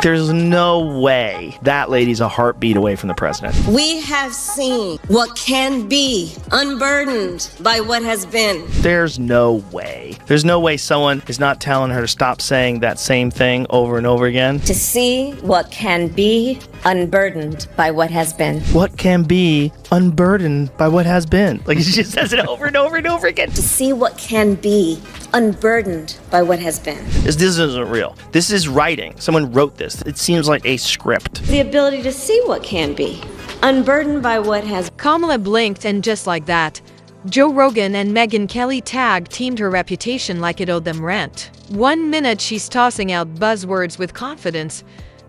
There's no way that lady's a heartbeat away from the president. We have seen what can be unburdened by what has been. There's no way. There's no way someone is not telling her to stop saying that same thing over and over again. To see what can be unburdened by what has been. What can be unburdened by what has been? Like, she just says it over and over and over again. To see what can be unburdened by what has been. This isn't real. This is writing. Someone wrote this. It seems like a script. The ability to see what can be unburdened by what has. Kamala blinked, and just like that, Joe Rogan and Megyn Kelly tag-teamed her reputation like it owed them rent. 1 minute she's tossing out buzzwords with confidence.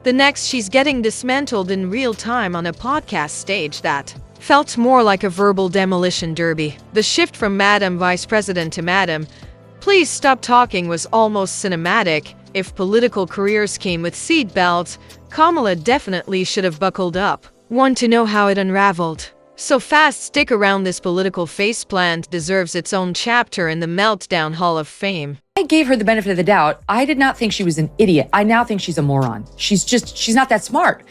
The next she's getting dismantled in real time on a podcast stage that felt more like a verbal demolition derby. The shift from Madam Vice President to Madam Please Stop Talking was almost cinematic. If political careers came with seat belts, Kamala definitely should have buckled up. Want to know how it unraveled? So fast, stick around. This political faceplant deserves its own chapter in the Meltdown Hall of Fame. I gave her the benefit of the doubt. I did not think she was an idiot. I now think she's a moron. She's not that smart.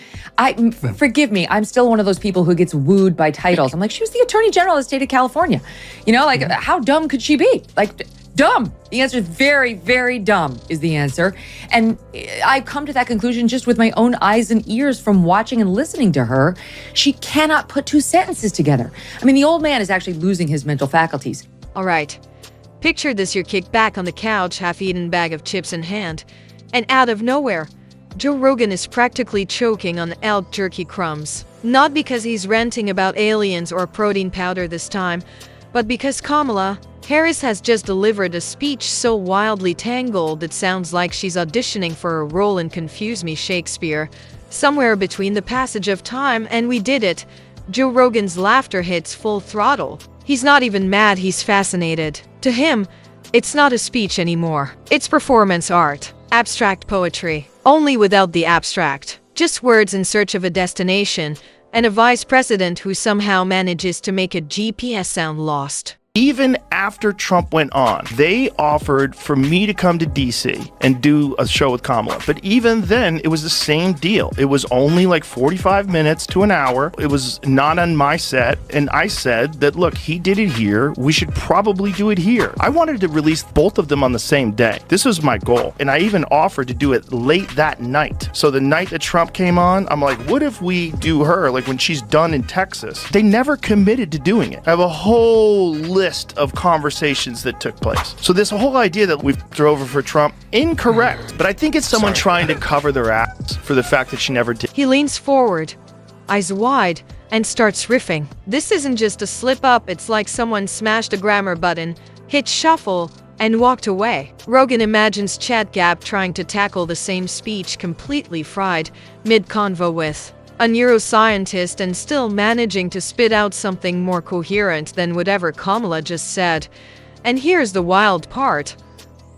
Forgive me, I'm still one of those people who gets wooed by titles. I'm like, she was the Attorney General of the state of California. You know, like, how dumb could she be? Like, dumb. The answer is very, very dumb is the answer. And I've come to that conclusion just with my own eyes and ears from watching and listening to her. She cannot put two sentences together. I mean, the old man is actually losing his mental faculties. All right. Picture this, you're kicked back on the couch, half-eaten bag of chips in hand, and out of nowhere, Joe Rogan is practically choking on elk jerky crumbs. Not because he's ranting about aliens or protein powder this time, but because Kamala Harris has just delivered a speech so wildly tangled it sounds like she's auditioning for a role in Confuse Me Shakespeare. Somewhere between the passage of time and We Did It, Joe Rogan's laughter hits full throttle. He's not even mad, he's fascinated. To him, it's not a speech anymore. It's performance art, abstract poetry, only without the abstract. Just words in search of a destination, and a vice president who somehow manages to make a GPS sound lost. Even after Trump went on, they offered for me to come to DC and do a show with Kamala. But even then, it was the same deal. It was only like 45 minutes to an hour. It was not on my set. And I said that, look, he did it here. We should probably do it here. I wanted to release both of them on the same day. This was my goal. And I even offered to do it late that night. So the night that Trump came on, I'm like, what if we do her like when she's done in Texas? They never committed to doing it. I have a whole list of conversations that took place. So this whole idea that we've drove her for Trump, incorrect. But I think it's someone trying to cover their ass for the fact that she never did. He leans forward, eyes wide, and starts riffing. This isn't just a slip up, it's like someone smashed a grammar button, hit shuffle, and walked away. Rogan imagines Chad Gap trying to tackle the same speech completely fried, mid-convo with a neuroscientist and still managing to spit out something more coherent than whatever Kamala just said. And here's the wild part.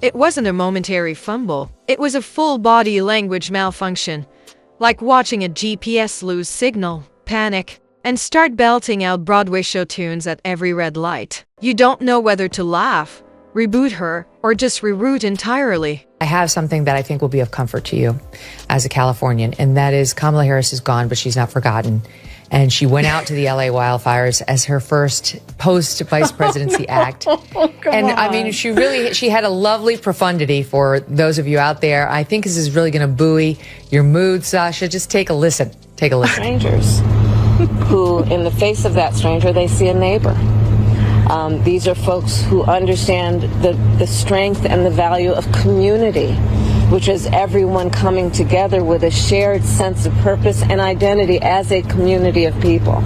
It wasn't a momentary fumble. It was a full body language malfunction. Like watching a GPS lose signal, panic, and start belting out Broadway show tunes at every red light. You don't know whether to laugh, reboot her, or just reroute entirely. I have something that I think will be of comfort to you as a Californian, and that is Kamala Harris is gone, but she's not forgotten. And she went out to the LA wildfires as her first post-vice presidency act. And I mean, she had a lovely profundity for those of you out there. I think this is really going to buoy your mood, Sasha. Just take a listen. Take a listen. Strangers who, in the face of that stranger, they see a neighbor. These are folks who understand the strength and the value of community, which is everyone coming together with a shared sense of purpose and identity as a community of people.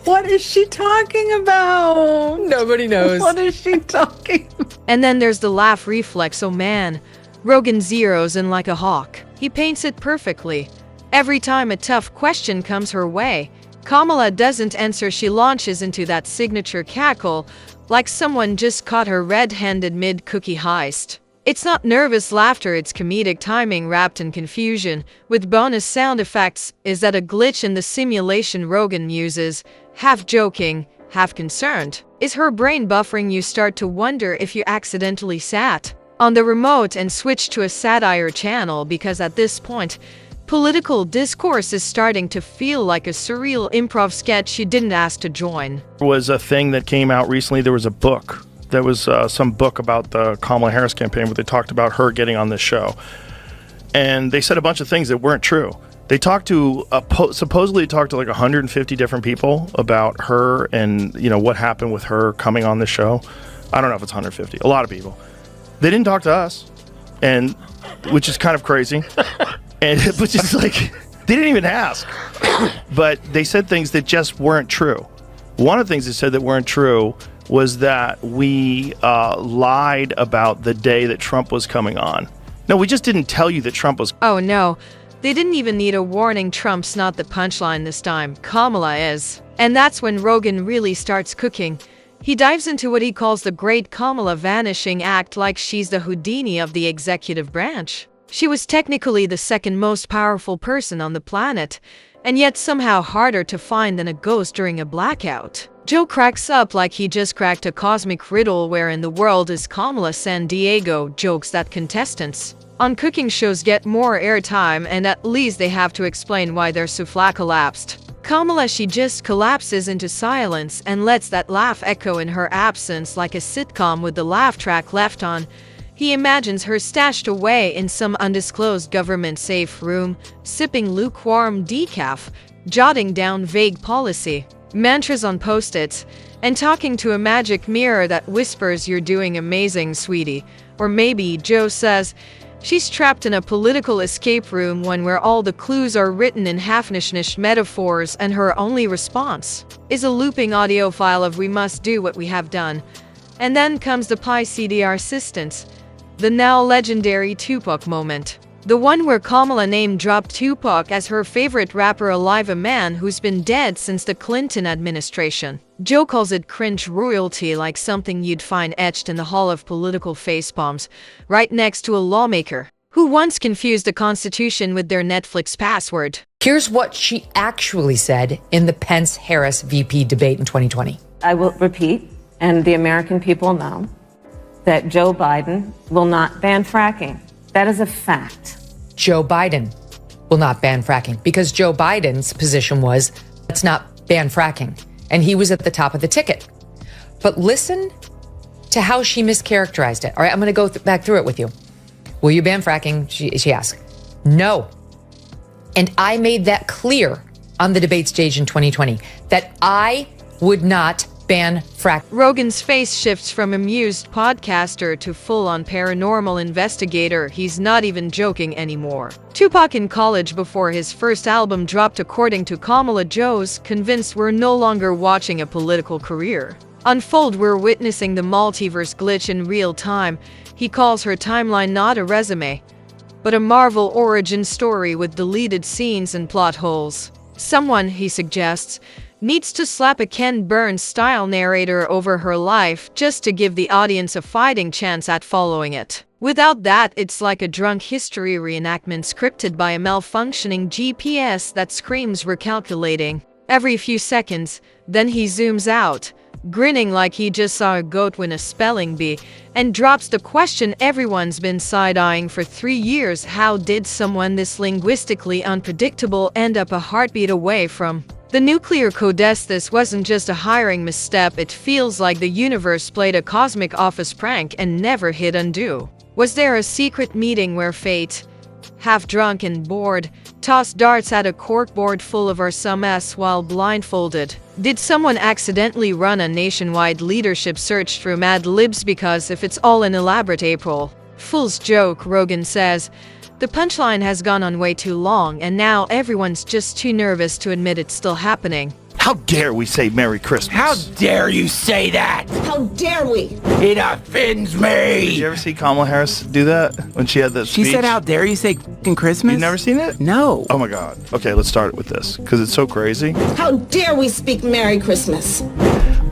What is she talking about? Nobody knows. What is she talking about? And then there's the laugh reflex. Oh man, Rogan zeroes in like a hawk. He paints it perfectly. Every time a tough question comes her way, Kamala doesn't answer, she launches into that signature cackle, like someone just caught her red-handed mid-cookie heist. It's not nervous laughter, it's comedic timing wrapped in confusion, with bonus sound effects. Is that a glitch in the simulation Rogan uses? Half joking, half concerned. Is her brain buffering? You start to wonder if you accidentally sat on the remote and switch to a satire channel because at this point, political discourse is starting to feel like a surreal improv sketch you didn't ask to join. There was a thing that came out recently. There was a book. There was some book about the Kamala Harris campaign where they talked about her getting on this show. And they said a bunch of things that weren't true. They talked to, supposedly talked to like 150 different people about her and, you know, what happened with her coming on the show. I don't know if it's 150. A lot of people. They didn't talk to us, and which is kind of crazy. And which is like, they didn't even ask. But they said things that just weren't true. One of the things they said that weren't true was that we lied about the day that Trump was coming on. No, we just didn't tell you that Trump was... Oh no, they didn't even need a warning. Trump's not the punchline this time, Kamala is. And that's when Rogan really starts cooking. He dives into what he calls the great Kamala vanishing act, like she's the Houdini of the executive branch. She was technically the second most powerful person on the planet, and yet somehow harder to find than a ghost during a blackout. Joe cracks up like he just cracked a cosmic riddle. Where in the world is Kamala San Diego? Jokes that contestants on cooking shows get more airtime, and at least they have to explain why their souffle collapsed. Kamala, she just collapses into silence and lets that laugh echo in her absence like a sitcom with the laugh track left on. He imagines her stashed away in some undisclosed government-safe room, sipping lukewarm decaf, jotting down vague policy mantras on post-its, and talking to a magic mirror that whispers, "You're doing amazing, sweetie." Or maybe Joe says, she's trapped in a political escape room, one where all the clues are written in half-nish metaphors, and her only response is a looping audio file of "We must do what we have done." And then comes the Pi CDR assistance, the now legendary Tupac moment. The one where Kamala name-dropped Tupac as her favorite rapper alive, a man who's been dead since the Clinton administration. Joe calls it cringe royalty, like something you'd find etched in the hall of political facepalms, right next to a lawmaker who once confused the Constitution with their Netflix password. Here's what she actually said in the Pence-Harris VP debate in 2020. I will repeat, and the American people know, that Joe Biden will not ban fracking. That is a fact. Joe Biden will not ban fracking because Joe Biden's position was, let's not ban fracking. And he was at the top of the ticket. But listen to how she mischaracterized it. All right, I'm going to go back through it with you. Will you ban fracking? She asked. No. And I made that clear on the debate stage in 2020 that I would not ban fracking. Rogan's face shifts from amused podcaster to full-on paranormal investigator. He's not even joking anymore. Tupac in college before his first album dropped, according to Kamala. Joe's convinced we're no longer watching a political career unfold, we're witnessing the multiverse glitch in real time. He calls her timeline not a resume, but a Marvel origin story with deleted scenes and plot holes. Someone, he suggests, needs to slap a Ken Burns-style narrator over her life just to give the audience a fighting chance at following it. Without that, it's like a drunk history reenactment scripted by a malfunctioning GPS that screams recalculating every few seconds. Then he zooms out, grinning like he just saw a goat win a spelling bee, and drops the question everyone's been side-eyeing for 3 years. How did someone this linguistically unpredictable end up a heartbeat away from the nuclear codes? This wasn't just a hiring misstep. It feels like the universe played a cosmic office prank and never hit undo. Was there a secret meeting where fate, half drunk and bored, tossed darts at a corkboard full of our some mess while blindfolded? Did someone accidentally run a nationwide leadership search through Mad Libs? Because if it's all an elaborate April Fool's joke, Rogan says, the punchline has gone on way too long, and now everyone's just too nervous to admit it's still happening. How dare we say Merry Christmas? How dare you say that? How dare we? It offends Did me. you ever see Kamala Harris do that when she had that She speech? said, how dare you say f***ing Christmas? You've never seen it? No. Oh my God. Okay, let's start with this, because it's so crazy. How dare we speak Merry Christmas?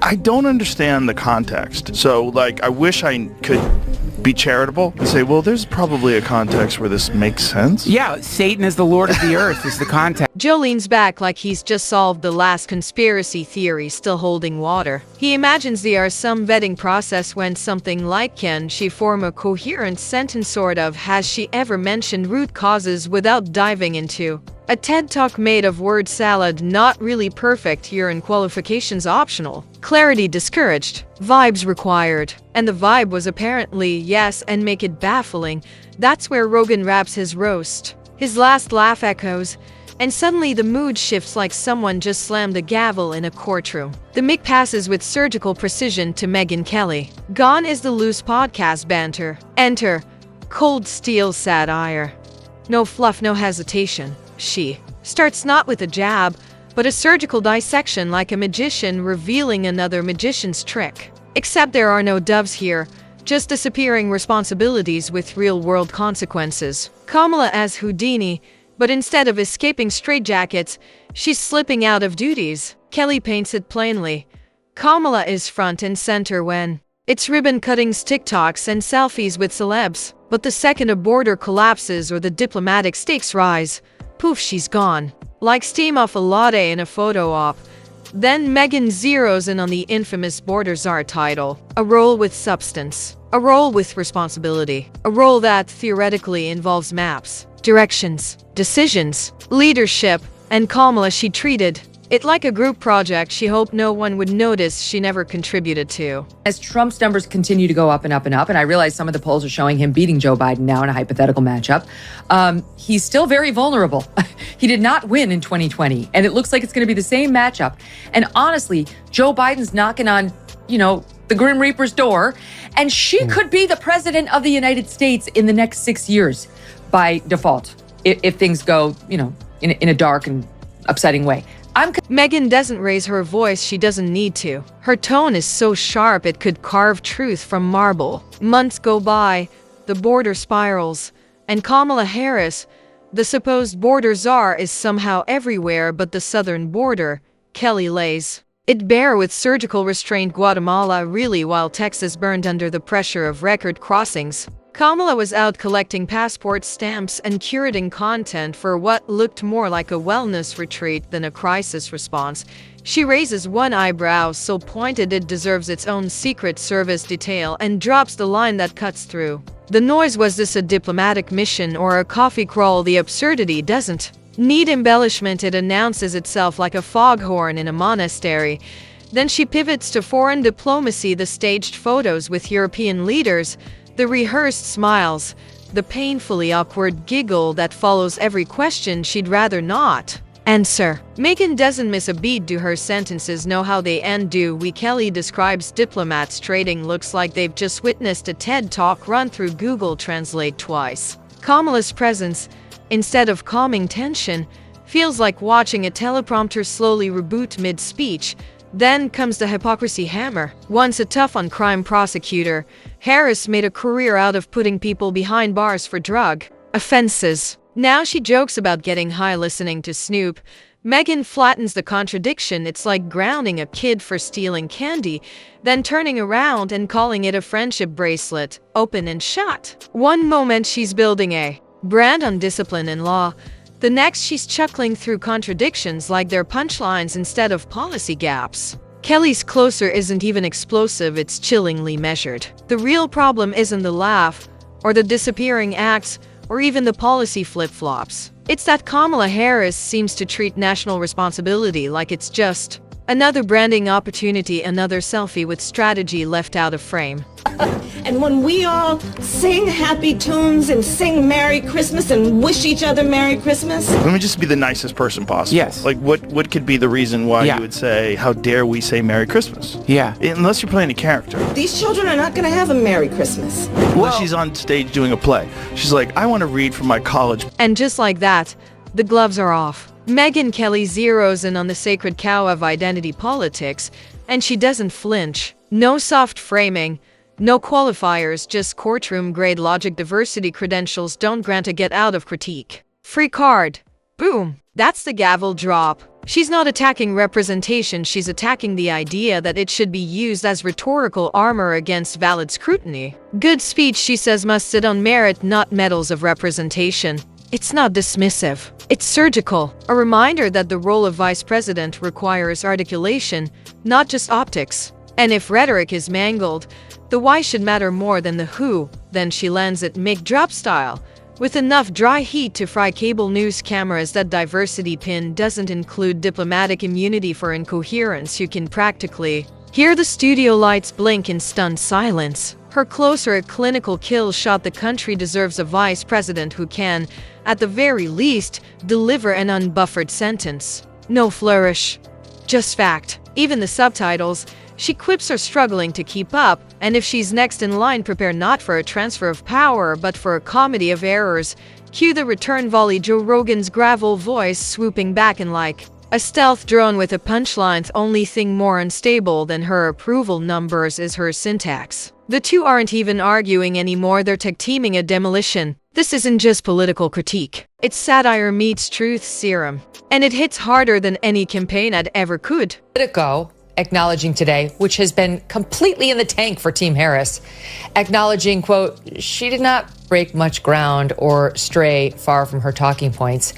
I don't understand the context. So, like, I wish I could be charitable and say, well, there's probably a context where this makes sense. Yeah, Satan is the Lord of the earth is the context. Joe leans back like he's just solved the last conspiracy theory still holding water. He imagines there are some vetting process when something like can she form a coherent sentence sort of has she ever mentioned root causes without diving into a TED Talk made of word salad, not really perfect here and qualifications optional. Clarity discouraged, vibes required. And the vibe was apparently yes and make it baffling. That's where Rogan wraps his roast. His last laugh echoes, and suddenly the mood shifts like someone just slammed a gavel in a courtroom. The mic passes with surgical precision to Megyn Kelly. Gone is the loose podcast banter. Enter cold steel satire. No fluff, no hesitation. She starts not with a jab, but a surgical dissection like a magician revealing another magician's trick. Except there are no doves here, just disappearing responsibilities with real-world consequences. Kamala as Houdini, but instead of escaping straitjackets, she's slipping out of duties. Kelly paints it plainly. Kamala is front and center when it's ribbon cuttings, TikToks, and selfies with celebs. But the second a border collapses or the diplomatic stakes rise, poof, she's gone. Like steam off a latte in a photo op. Then Megyn zeroes in on the infamous Border Czar title. A role with substance. A role with responsibility. A role that theoretically involves maps, directions, decisions, leadership, and Kamala she treated it like a group project she hoped no one would notice she never contributed to. As Trump's numbers continue to go up and up and up, and I realize some of the polls are showing him beating Joe Biden now in a hypothetical matchup, he's still very vulnerable. He did not win in 2020, and it looks like it's going to be the same matchup. And honestly, Joe Biden's knocking on, the Grim Reaper's door, and she could be the president of the United States in the next 6 years by default, if things go, in a dark and upsetting way. Megyn doesn't raise her voice, she doesn't need to. Her tone is so sharp it could carve truth from marble. Months go by, the border spirals, and Kamala Harris, the supposed border czar, is somehow everywhere but the southern border. Kelly lays it bare with surgical restraint. Guatemala really, while Texas burned under the pressure of record crossings. Kamala was out collecting passport stamps and curating content for what looked more like a wellness retreat than a crisis response. She raises one eyebrow so pointed it deserves its own Secret Service detail and drops the line that cuts through the noise. Was this a diplomatic mission or a coffee crawl? The absurdity doesn't need embellishment. It announces itself like a foghorn in a monastery. Then she pivots to foreign diplomacy, the staged photos with European leaders, the rehearsed smiles, the painfully awkward giggle that follows every question she'd rather not answer. Megyn doesn't miss a beat. Do her sentences know how they end? Do we? Kelly describes diplomats trading looks like they've just witnessed a TED Talk run through Google Translate twice. Kamala's presence, instead of calming tension, feels like watching a teleprompter slowly reboot mid-speech. Then comes the hypocrisy hammer. Once a tough-on-crime prosecutor, Harris made a career out of putting people behind bars for drug offenses. Now she jokes about getting high listening to Snoop. Megyn flattens the contradiction. It's like grounding a kid for stealing candy, then turning around and calling it a friendship bracelet, open and shut. One moment she's building a brand on discipline and law. The next she's chuckling through contradictions like they're punchlines instead of policy gaps. Kelly's closer isn't even explosive, it's chillingly measured. The real problem isn't the laugh, or the disappearing acts, or even the policy flip-flops. It's that Kamala Harris seems to treat national responsibility like it's just another branding opportunity, another selfie with strategy left out of frame. And when we all sing happy tunes and sing Merry Christmas and wish each other Merry Christmas. Let me just be the nicest person possible. Yes. Like, what could be the reason why you would say, how dare we say Merry Christmas? Yeah. Unless you're playing a character. These children are not going to have a Merry Christmas. Unless she's on stage doing a play. She's like, I want to read from my college. And just like that, the gloves are off. Megyn Kelly zeroes in on the sacred cow of identity politics, and she doesn't flinch. No soft framing, no qualifiers, just courtroom-grade logic. Diversity credentials don't grant a get-out of critique. Free card. Boom. That's the gavel drop. She's not attacking representation, she's attacking the idea that it should be used as rhetorical armor against valid scrutiny. Good speech, she says, must sit on merit, not medals of representation. It's not dismissive. It's surgical. A reminder that the role of vice president requires articulation, not just optics. And if rhetoric is mangled, the why should matter more than the who. Then she lands at mic drop style, with enough dry heat to fry cable news cameras. That diversity pin doesn't include diplomatic immunity for incoherence. You can practically hear the studio lights blink in stunned silence. Her closer clinical kill shot. The country deserves a vice president who can, at the very least, deliver an unbuffered sentence. No flourish, just fact. Even the subtitles, she quips, are struggling to keep up, and if she's next in line, prepare not for a transfer of power, but for a comedy of errors. Cue the return volley, Joe Rogan's gravel voice swooping back in like a stealth drone with a punchline. The only thing more unstable than her approval numbers is her syntax. The two aren't even arguing anymore, they're tag-teaming a demolition. This isn't just political critique. It's satire meets truth serum. And it hits harder than any campaign ad ever could. Politico acknowledging today, which has been completely in the tank for Team Harris, acknowledging, quote, she did not break much ground or stray far from her talking points.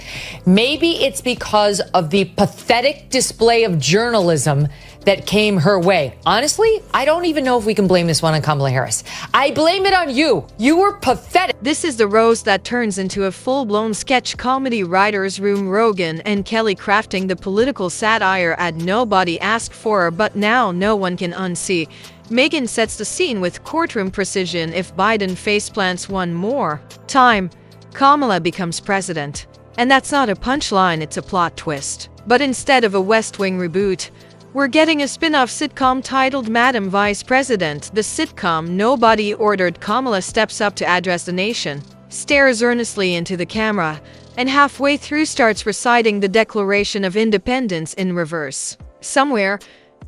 Maybe it's because of the pathetic display of journalism that came her way. Honestly, I don't even know if we can blame this one on Kamala Harris. I blame it on you. You were pathetic. This is the roast that turns into a full-blown sketch comedy writer's room. Rogan and Kelly crafting the political satire ad nobody asked for, but now no one can unsee. Megyn sets the scene with courtroom precision. If Biden faceplants one more time, Kamala becomes president. And that's not a punchline, it's a plot twist. But instead of a West Wing reboot, we're getting a spin-off sitcom titled Madam Vice President. The sitcom nobody ordered. Kamala steps up to address the nation, stares earnestly into the camera, and halfway through starts reciting the Declaration of Independence in reverse. Somewhere,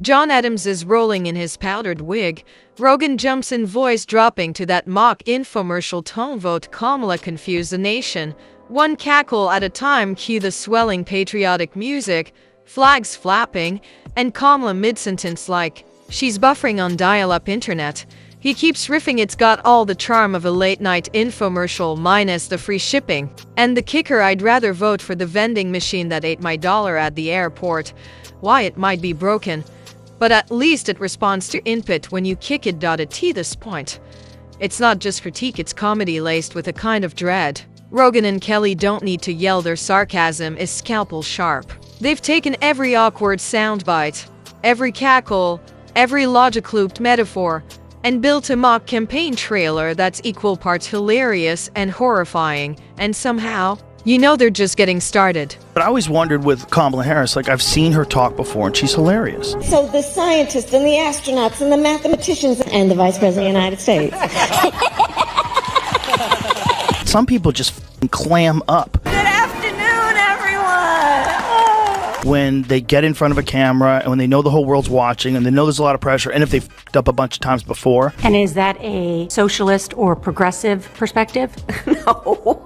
John Adams is rolling in his powdered wig. Rogan jumps in, voice dropping to that mock infomercial tone. Vote Kamala, confuse the nation. One cackle at a time. Cue the swelling patriotic music, flags flapping, and Kamala mid-sentence like she's buffering on dial-up internet. He keeps riffing, it's got all the charm of a late-night infomercial minus the free shipping. And the kicker, I'd rather vote for the vending machine that ate my dollar at the airport. Why, it might be broken, but at least it responds to input when you kick it. At this point, it's not just critique, it's comedy laced with a kind of dread. Rogan and Kelly don't need to yell, their sarcasm is scalpel sharp. They've taken every awkward soundbite, every cackle, every logic-looped metaphor, and built a mock campaign trailer that's equal parts hilarious and horrifying, and somehow, you know they're just getting started. But I always wondered with Kamala Harris, like I've seen her talk before and she's hilarious. So the scientists and the astronauts and the mathematicians and the Vice President of the United States. Some people just clam up. Good afternoon, everyone. When they get in front of a camera and when they know the whole world's watching and they know there's a lot of pressure, and if they've f***ed up a bunch of times before. And is that a socialist or progressive perspective? No.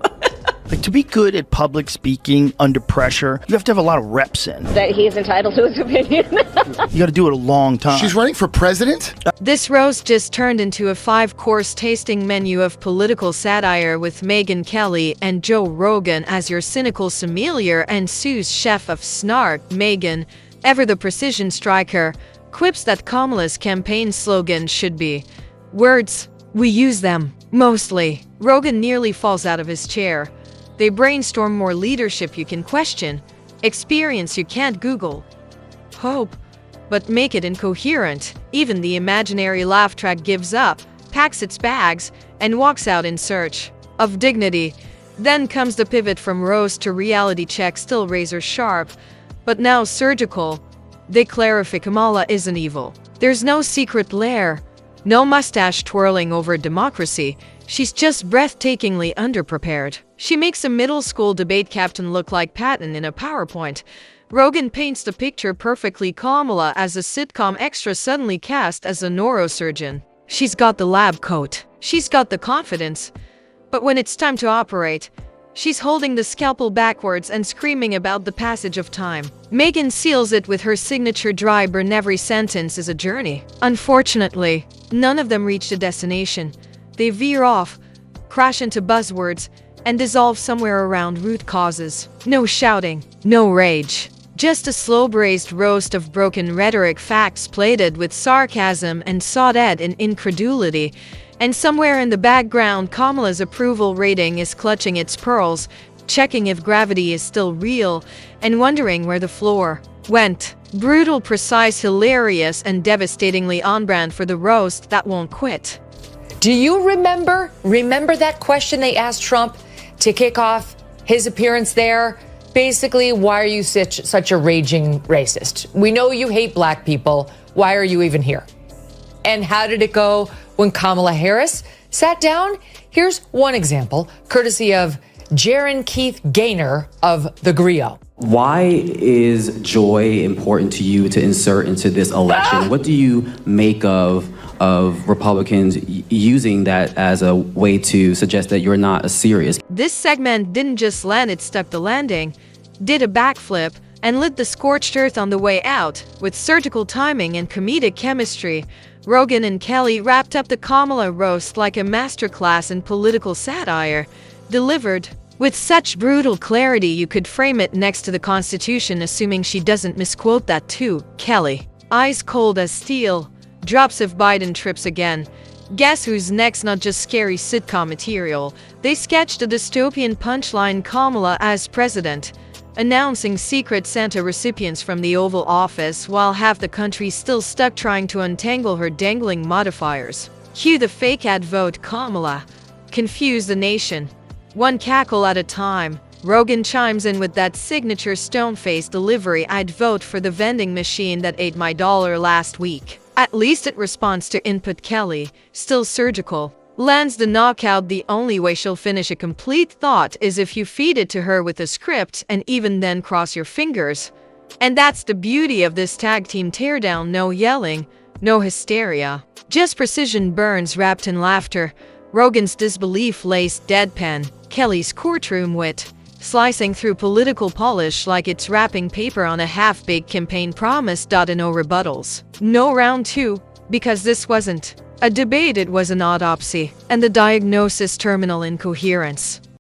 Like, to be good at public speaking under pressure, you have to have a lot of reps in. That he is entitled to his opinion. You got to do it a long time. She's running for president? This roast just turned into a 5-course tasting menu of political satire with Megyn Kelly and Joe Rogan as your cynical sommelier and sous chef of snark. Megyn, ever the precision striker, quips that Kamala's campaign slogan should be, "Words, we use them, mostly." Rogan nearly falls out of his chair. They brainstorm more leadership you can question, experience you can't Google, hope, but make it incoherent. Even the imaginary laugh track gives up, packs its bags, and walks out in search of dignity. Then comes the pivot from roast to reality check, still razor sharp, but now surgical. They clarify Kamala isn't evil. There's no secret lair, no mustache twirling over democracy. She's just breathtakingly underprepared. She makes a middle school debate captain look like Patton in a PowerPoint. Rogan paints the picture perfectly. Kamala as a sitcom extra suddenly cast as a neurosurgeon. She's got the lab coat. She's got the confidence. But when it's time to operate, She's holding the scalpel backwards and screaming about the passage of time. Megyn seals it with her signature dry burn. Every sentence is a journey. Unfortunately, none of them reach a destination. They veer off, crash into buzzwords, and dissolve somewhere around root causes. No shouting, no rage. Just a slow-braised roast of broken rhetoric, facts plated with sarcasm and sawed in incredulity. And somewhere in the background, Kamala's approval rating is clutching its pearls, checking if gravity is still real, and wondering where the floor went. Brutal, precise, hilarious, and devastatingly on-brand for the roast that won't quit. Do you remember that question they asked Trump to kick off his appearance there? Basically, why are you such a raging racist? We know you hate black people. Why are you even here? And how did it go when Kamala Harris sat down? Here's one example, courtesy of Jaron Keith Gaynor of The Griot. Why is joy important to you to insert into this election? What do you make of Republicans using that as a way to suggest that you're not as serious? This segment didn't just land, it stuck the landing, did a backflip, and lit the scorched earth on the way out. With surgical timing and comedic chemistry, Rogan and Kelly wrapped up the Kamala roast like a masterclass in political satire, delivered with such brutal clarity you could frame it next to the Constitution, assuming she doesn't misquote that too. Kelly, eyes cold as steel, drops if Biden trips again. Guess who's next? Not just scary sitcom material. They sketched a dystopian punchline: Kamala as president, announcing Secret Santa recipients from the Oval Office while half the country still stuck trying to untangle her dangling modifiers. Cue the fake ad vote Kamala. Confuse the nation. One cackle at a time. Rogan chimes in with that signature stone-faced delivery: I'd vote for the vending machine that ate my dollar last week. At least it responds to input. Kelly, still surgical, lands the knockout: the only way she'll finish a complete thought is if you feed it to her with a script, and even then cross your fingers. And that's the beauty of this tag team teardown: no yelling, no hysteria, just precision burns wrapped in laughter. Rogan's disbelief-laced deadpan, Kelly's courtroom wit, slicing through political polish like it's wrapping paper on a half-baked campaign promise. And no rebuttals. No round two, because this wasn't a debate, it was an autopsy, and the diagnosis: terminal incoherence.